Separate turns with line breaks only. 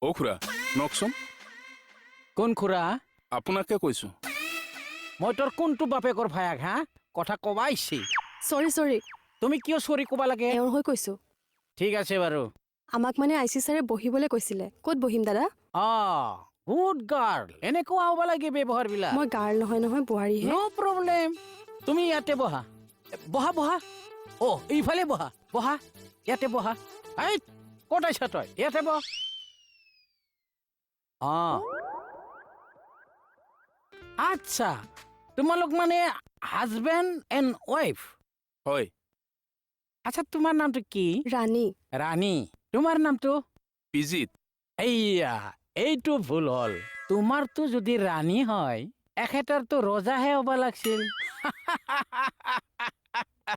অ খুৰা নকচোন
কোন খুৰা
আপোনাকে কৈছো
মই তোৰ কোনটো বাপেকৰ ভায়াক হা কথা কবা আহিছি
সৰি
তুমি কিয় চৰি কবা লাগে
এওঁৰ হৈ কৈছো
ঠিক আছে বাৰু
আমাক মানে আইচি ছাৰে বহিবলৈ কৈছিলে ক'ত বহিম দাদা
গুড গাৰ্ল এনেকুৱা হ'ব লাগে ব্যৱহাৰ বিলাক
মই গাৰ্ল নহয় বোৱাৰীহে
নো প্ৰব্লেম তুমি ইয়াতে বহা বহা বহা অ এইফালে বহা বহা ইয়াতে বহা এই ক'ত আছা তই ইয়াতে বহ আচ্ছা তোমালোক মানে হাজবেণ্ড এণ্ড ৱাইফ
হয়
আচ্ছা তোমাৰ নামটো কি
ৰাণী
ৰাণী তোমাৰ নামটো
পিজিত
এইয়া এইটো ভুল হ'ল তোমাৰতো যদি ৰাণী হয় এখেতৰতো ৰজাহে হ'ব লাগিছিল